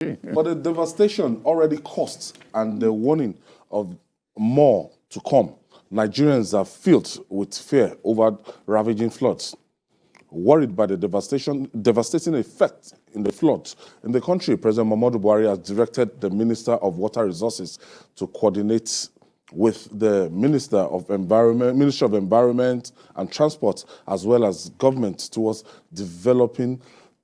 But the devastation already caused and the warning of more to come. Nigerians are filled with fear over ravaging floods. Worried by the devastating effect in the floods in the country, President Muhammadu Buhari has directed the Minister of Water Resources to coordinate with the Ministry of Environment and Transport, as well as government, towards developing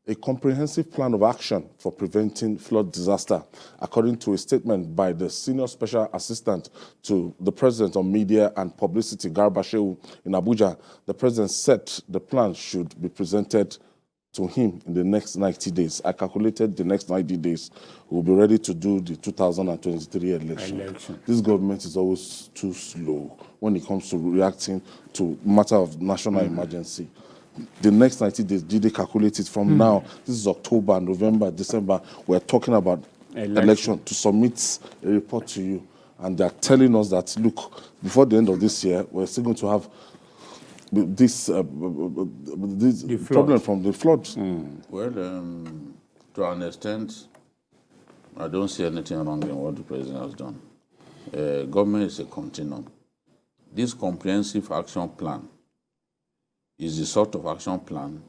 a comprehensive plan of action for preventing flood disaster. According to a statement by the Senior Special Assistant to the President on Media and Publicity, Garba Shehu, in Abuja, the President said the plan should be presented to him in the next 90 days. I calculated the next 90 days we'll be ready to do the 2023 election. This government is always too slow when it comes to reacting to matter of national emergency. The next 90 days, did they calculate it from now? This is October, November, December. We're talking about election to submit a report to you. And they're telling us that, look, before the end of this year, we're still going to have this problem from the floods. Well, to an extent, I don't see anything wrong in what the president has done. Government is a continuum. This comprehensive action plan is the sort of action plan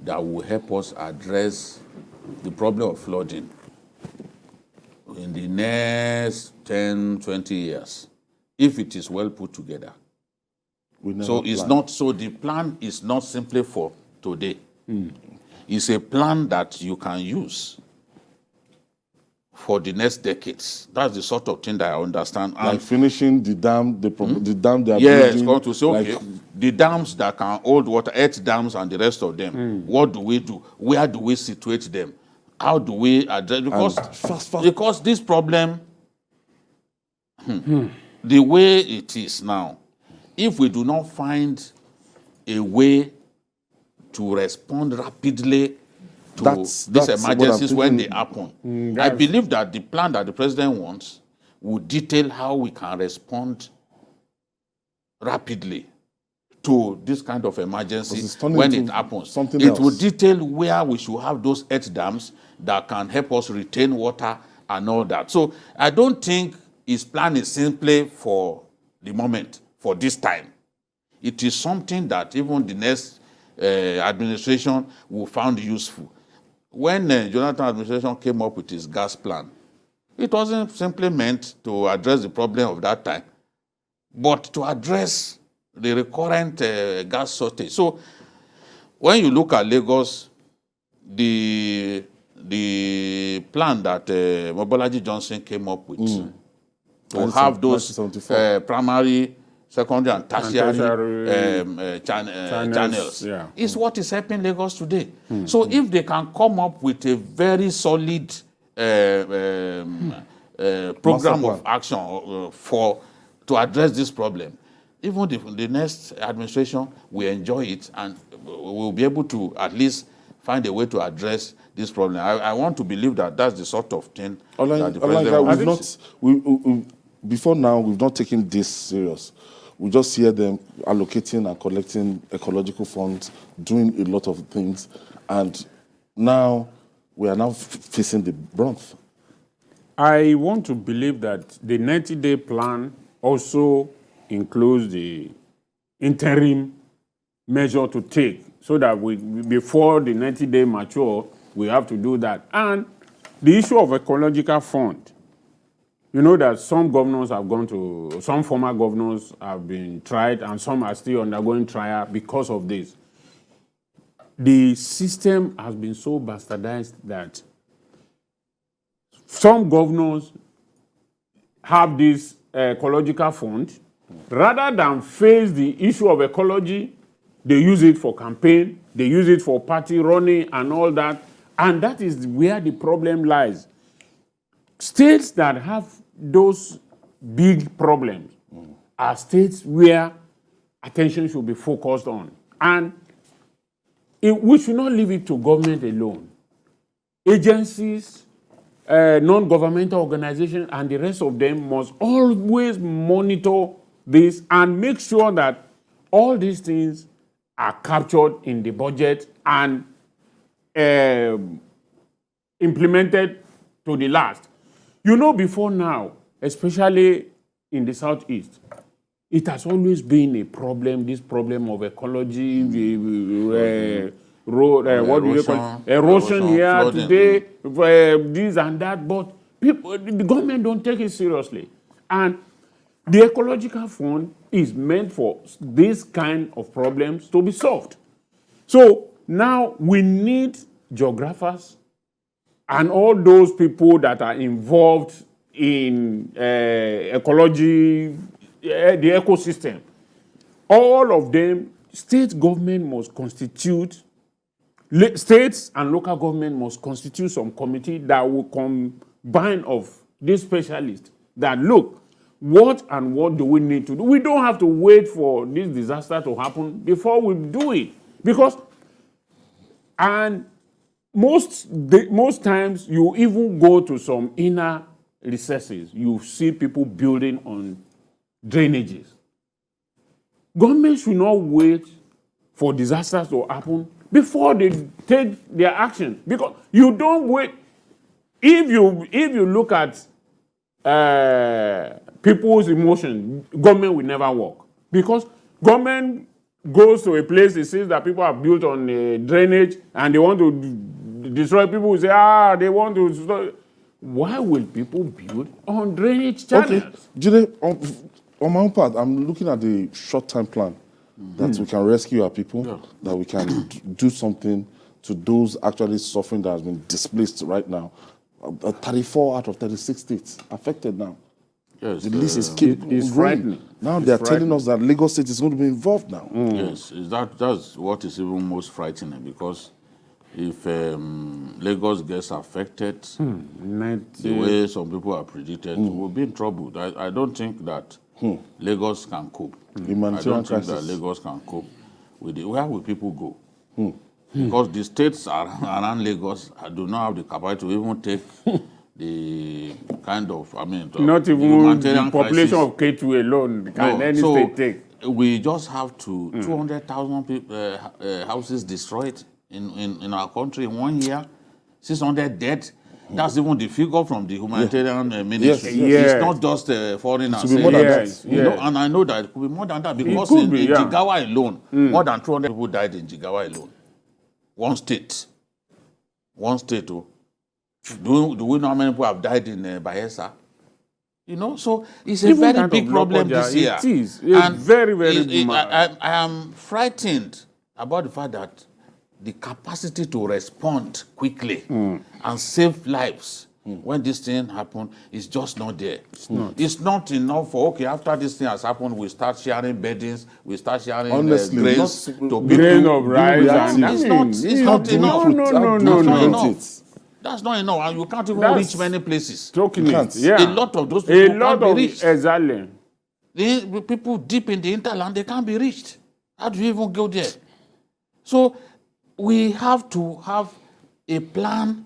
that will help us address the problem of flooding in the next 10, 20 years, if it is well put together. So the plan is not simply for today. It's a plan that you can use for the next decades. That's the sort of thing that I understand. Like finishing the dam, the dam they are building. Yes, going to say, okay, the dams that can hold water, 8 dams and the rest of them, what do we do? Where do we situate them? How do we address? Because, because this problem, the way it is now, if we do not find a way to respond rapidly to these emergencies when they happen, I believe that the plan that the president wants will detail how we can respond rapidly to this kind of emergency when it happens. It will detail where we should have those 8 dams that can help us retain water and all that. So I don't think his plan is simply for the moment, for this time. It is something that even the next administration will find useful. When Jonathan administration came up with his gas plan, it wasn't simply meant to address the problem of that time, but to address the recurrent gas shortage. So when you look at Lagos, the plan that Mobolaji Johnson came up with to have those primary, secondary, and tertiary channels is what is helping Lagos today. So if they can come up with a very solid program of action to address this problem, even the next administration will enjoy it and will be able to at least find a way to address this problem. I want to believe that that's the sort of thing that the president wants. Before now, we've not taken this serious. We just hear them allocating and collecting ecological funds, doing a lot of things, and now we are now facing the brunt. I want to believe that the 90-day plan also includes the interim measure to take, so that before the 90-day mature, we have to do that. And the issue of ecological fund, you know that some governors have gone to, some former governors have been tried, and some are still undergoing trial because of this. The system has been so bastardized that some governors have this ecological fund. Rather than face the issue of ecology, they use it for campaign, they use it for party running and all that. And that is where the problem lies. States that have those big problems are states where attention should be focused on. And we should not leave it to government alone. Agencies, non-governmental organizations, and the rest of them must always monitor this and make sure that all these things are captured in the budget and implemented to the last. You know, before now, especially in the southeast, it has always been a problem, this problem of ecology, erosion here flooding. today, this and that, but people, the government don't take it seriously. And the ecological fund is meant for this kind of problems to be solved. So now we need geographers and all those people that are involved in ecology, the ecosystem. All of them, state government must constitute, states and local government must constitute some committee that will combine of these specialists that look, what do we need to do? We don't have to wait for this disaster to happen before we do it. Because, and most times you even go to some inner recesses, you see people building on drainages. Government should not wait for disasters to happen before they take their action. Because you don't wait. If you look at people's emotion, government will never work. Because government goes to a place, it sees that people are built on drainage and they want to destroy. People will say, they want to destroy. Why will people build on drainage channels? Okay, Jide, on my own part, I'm looking at the short-term plan that we can rescue our people, that we can do something to those actually suffering that has been displaced right now. 34 out of 36 states affected now. Yes, the list is frightening. Now they are telling us that Lagos State is going to be involved now. Yes, that's what is even most frightening, because if Lagos gets affected, the way some people are predicted, we'll be in trouble. I don't think that Lagos can cope. I don't think that Lagos can cope with it. Where will people go? Because the states around Lagos do not have the capacity to even take the kind of, not even the population of K2 alone can any state take. We just have 200,000 houses destroyed in our country in 1 year, 600 dead. That's even the figure from the humanitarian ministry. Yes. It's not just foreigners. It should be more than that. You know, and I know that it could be more than that, because in Jigawa alone, more than 200 people died in Jigawa alone. One state. Do we know how many people have died in Bayelsa? You know, so it's a very big problem this year. It is. It's very, very big. I am frightened about the fact that the capacity to respond quickly and save lives when this thing happens is just not there. It's not enough for, okay, after this thing has happened, we start sharing beddings, we start sharing grains to grain of rice. It's not enough. No. That's not enough. And you can't even reach many places. A lot of those people can't be reached. Exactly. The people deep in the hinterland, they can't be reached. How do you even go there? So we have to have a plan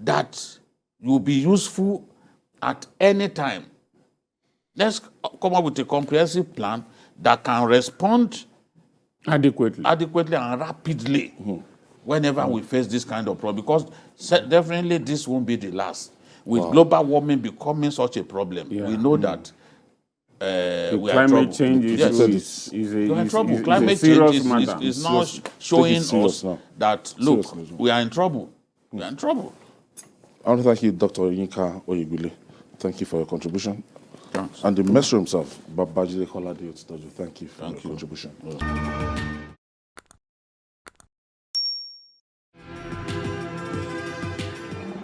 that will be useful at any time. Let's come up with a comprehensive plan that can respond adequately and rapidly whenever we face this kind of problem. Because definitely this won't be the last. With global warming becoming such a problem, we know that climate change is in trouble. Climate change is now showing us that, look, we are in trouble. We are in trouble. I want to thank you, Dr. Yinka Oyebile. Thank you for your contribution. Thanks. And the maestro himself, Babajide Kolade Otidoju, thank you for your contribution.